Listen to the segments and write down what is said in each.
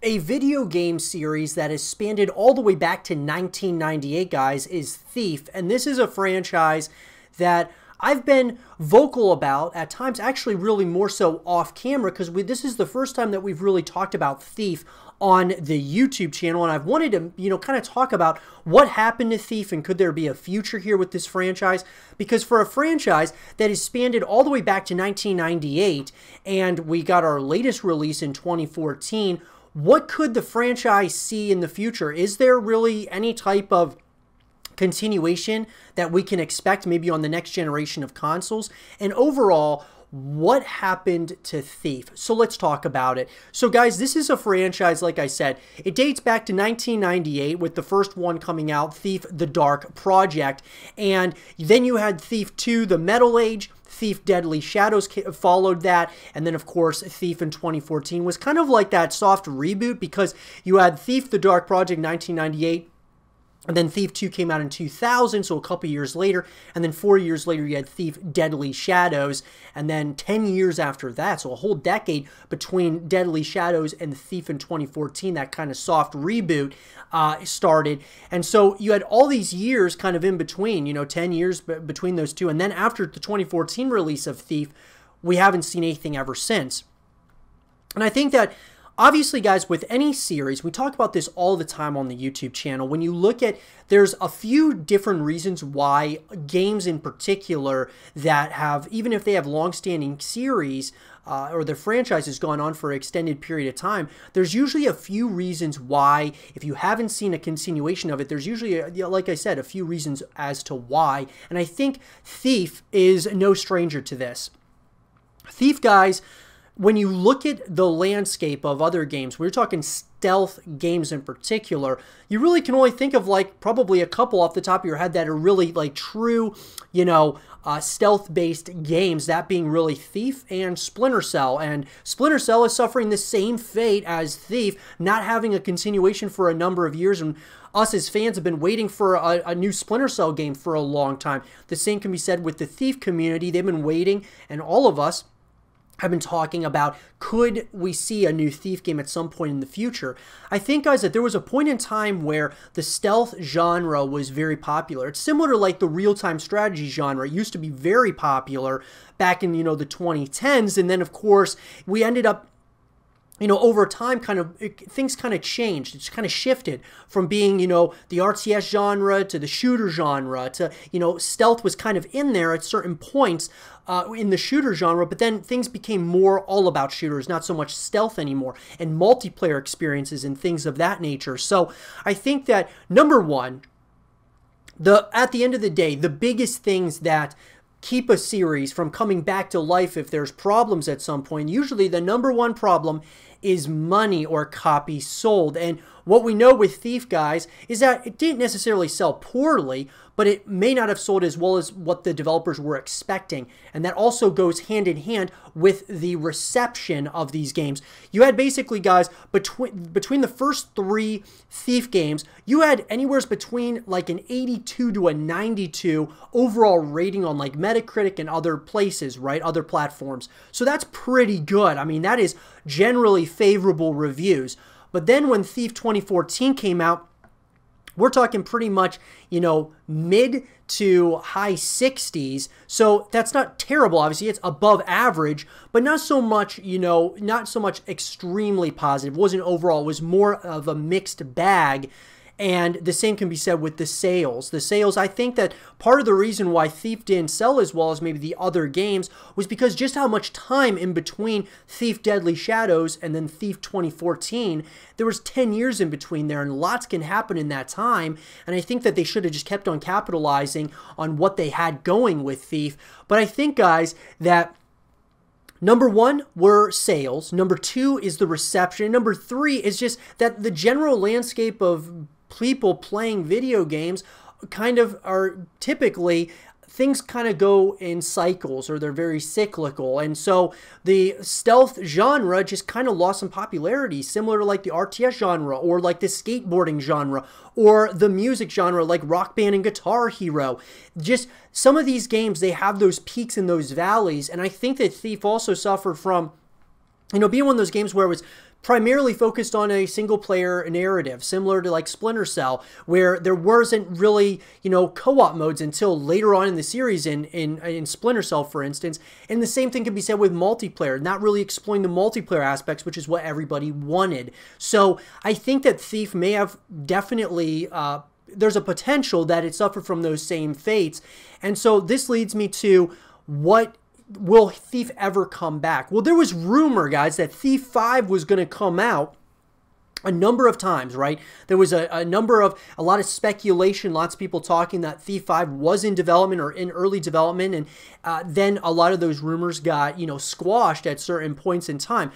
A video game series that has spanned all the way back to 1998, guys, is Thief. And this is a franchise that I've been vocal about at times, actually really more so off camera, because this is the first time that we've really talked about Thief on the YouTube channel, and I've wanted to, kind of talk about what happened to Thief and could there be a future here with this franchise, because for a franchise that has spanned all the way back to 1998, and we got our latest release in 2014, what could the franchise see in the future? Is there really any type of continuation that we can expect maybe on the next generation of consoles? And overall, what happened to Thief? So let's talk about it. So guys, this is a franchise, like I said, it dates back to 1998 with the first one coming out, Thief: The Dark Project. And then you had Thief 2: The Metal Age, Thief: Deadly Shadows followed that, and then of course Thief in 2014 was kind of like that soft reboot, because you had Thief: The Dark Project 1998, and then Thief 2 came out in 2000, so a couple years later, and then 4 years later you had Thief: Deadly Shadows, and then 10 years after that, so a whole decade between Deadly Shadows and Thief in 2014, that kind of soft reboot started. And so you had all these years kind of in between, 10 years between those two, and then after the 2014 release of Thief, we haven't seen anything ever since. And I think that obviously, guys, with any series, we talk about this all the time on the YouTube channel. When you look at, there's a few different reasons why games in particular that have, even if they have long-standing series or their franchise has gone on for an extended period of time, there's usually a few reasons why. If you haven't seen a continuation of it, there's usually, like I said, a few reasons as to why. And I think Thief is no stranger to this. Thief, guys, when you look at the landscape of other games, we're talking stealth games in particular, you really can only think of probably a couple off the top of your head that are really true, stealth-based games, that being really Thief and Splinter Cell. And Splinter Cell is suffering the same fate as Thief, not having a continuation for a number of years, and us as fans have been waiting for a new Splinter Cell game for a long time. The same can be said with the Thief community. They've been waiting, and all of us have been talking about, could we see a new Thief game at some point in the future? I think, guys, that there was a point in time where the stealth genre was very popular. It's similar to the real-time strategy genre. It used to be very popular back in, the 2010s, and then, of course, we ended up, over time, things kind of changed. It's kind of shifted from being, the RTS genre to the shooter genre to, stealth was kind of in there at certain points in the shooter genre, but then things became more all about shooters, not so much stealth anymore, and multiplayer experiences and things of that nature. So I think that, number one, at the end of the day, the biggest things that keep a series from coming back to life if there's problems at some point, usually the number one problem is money or copies sold. And what we know with Thief, guys, is that it didn't necessarily sell poorly, but it may not have sold as well as what the developers were expecting. And that also goes hand in hand with the reception of these games. You had basically, guys, between the first 3 Thief games, you had anywhere between an 82 to a 92 overall rating on Metacritic and other places, right? Other platforms. So that's pretty good. I mean, that is generally favorable reviews. But then when Thief 2014 came out, we're talking pretty much, mid to high 60s. So that's not terrible. Obviously, it's above average, but not so much, not so much extremely positive. It wasn't overall. It was more of a mixed bag. And the same can be said with the sales. The sales, I think that part of the reason why Thief didn't sell as well as maybe the other games was because just how much time in between Thief: Deadly Shadows and then Thief 2014, there was 10 years in between there, and lots can happen in that time. And I think that they should have just kept on capitalizing on what they had going with Thief. But I think, guys, that number one were sales. Number two is the reception. Number three is just that the general landscape of people playing video games kind of are typically, things kind of go in cycles, or they're very cyclical. And so the stealth genre just kind of lost some popularity, similar to the RTS genre, or the skateboarding genre, or the music genre like Rock Band and Guitar Hero. Just some of these games, they have those peaks and those valleys. And I think that Thief also suffered from, being one of those games where it was primarily focused on a single player narrative, similar to like Splinter Cell, where there wasn't really, you know, co-op modes until later on in the series in Splinter Cell, for instance. And the same thing can be said with multiplayer, not really exploring the multiplayer aspects, which is what everybody wanted. So I think that Thief may have definitely, there's a potential that it suffered from those same fates. And so this leads me to, what will Thief ever come back? Well, there was rumor, guys, that Thief 5 was going to come out a number of times, right? There was a lot of speculation, lots of people talking that Thief 5 was in development or in early development, and then a lot of those rumors got, you know, squashed at certain points in time.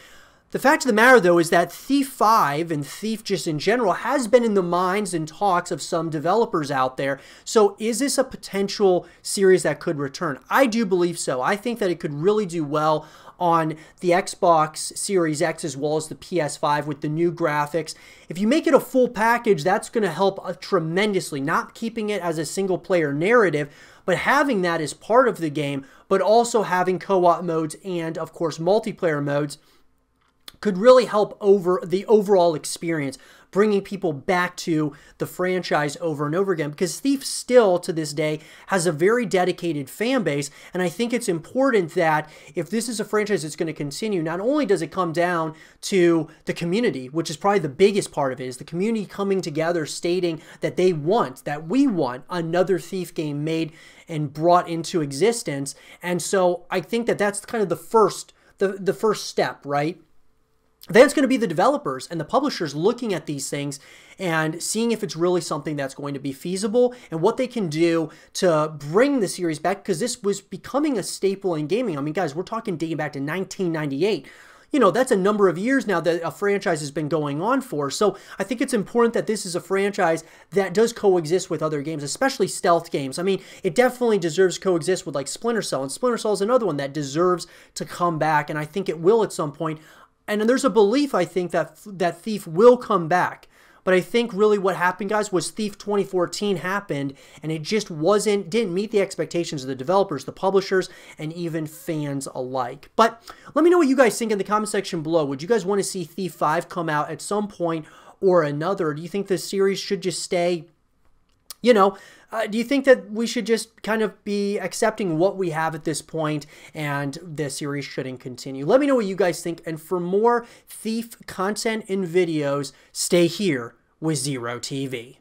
The fact of the matter, though, is that Thief 5 and Thief just in general has been in the minds and talks of some developers out there. So is this a potential series that could return? I do believe so. I think that it could really do well on the Xbox Series X as well as the PS5 with the new graphics. If you make it a full package, that's going to help tremendously, not keeping it as a single player narrative, but having that as part of the game, but also having co-op modes and, of course, multiplayer modes could really help over the overall experience, bringing people back to the franchise over and over again, because Thief still, to this day, has a very dedicated fan base, and I think it's important that if this is a franchise that's going to continue, not only does it come down to the community, which is probably the biggest part of it, is the community coming together stating that they want, that we want another Thief game made and brought into existence, and so I think that that's kind of the first step, right? Then it's going to be the developers and the publishers looking at these things and seeing if it's really something that's going to be feasible and what they can do to bring the series back, because this was becoming a staple in gaming. I mean, guys, we're talking dating back to 1998. You know, that's a number of years now that a franchise has been going on for. So I think it's important that this is a franchise that does coexist with other games, especially stealth games. I mean, it definitely deserves to coexist with like Splinter Cell, and Splinter Cell is another one that deserves to come back, and I think it will at some point. And there's a belief, I think, that Thief will come back. But I think really what happened, guys, was Thief 2014 happened, and it just didn't meet the expectations of the developers, the publishers, and even fans alike. But let me know what you guys think in the comment section below. Would you guys want to see Thief 5 come out at some point or another? Do you think this series should just stay, you know, do you think that we should just kind of be accepting what we have at this point and the series shouldn't continue? Let me know what you guys think. And for more Thief content and videos, stay here with Zero TV.